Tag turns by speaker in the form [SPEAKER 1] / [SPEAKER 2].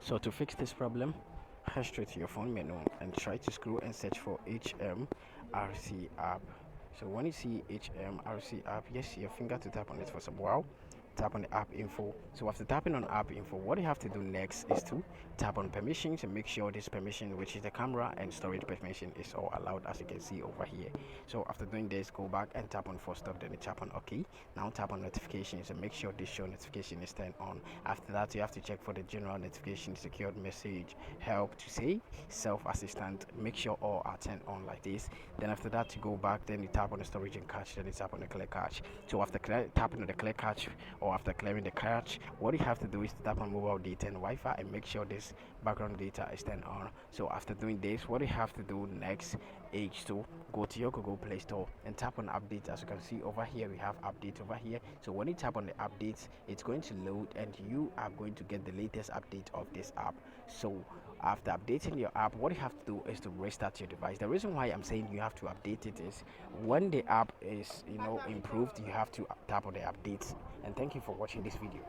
[SPEAKER 1] So to fix this problem, head straight to your phone menu and try to scroll and search for HMRC app. So when you see HMRC app, yes, your finger to tap on it for some while. Tap on the app info. So after tapping on app info, what you have to do next is to tap on permissions and make sure this permission, which is the camera and storage permission, is all allowed, as you can see over here. So after doing this, go back and tap on force stop, then you tap on OK. Now tap on notifications and make sure this show notification is turned on. After that, you have to check for the general notification, secured message, help to say, self-assistant. Make sure all are turned on like this. Then after that, you go back, then you tap on the storage and cache, then you tap on the clear cache. So after tapping on the clear cache, or after clearing the cache, what you have to do is to tap on mobile data and Wi-Fi and make sure this background data is turned on. So after doing this, what you have to do next is to go to your Google Play Store and tap on update. As you can see over here, we have update over here. So when you tap on the updates, it's going to load and you are going to get the latest update of this app. So after updating your app, what you have to do is to restart your device. The reason why I'm saying you have to update it is when the app is improved, you have to tap on the updates. And thank you for watching this video.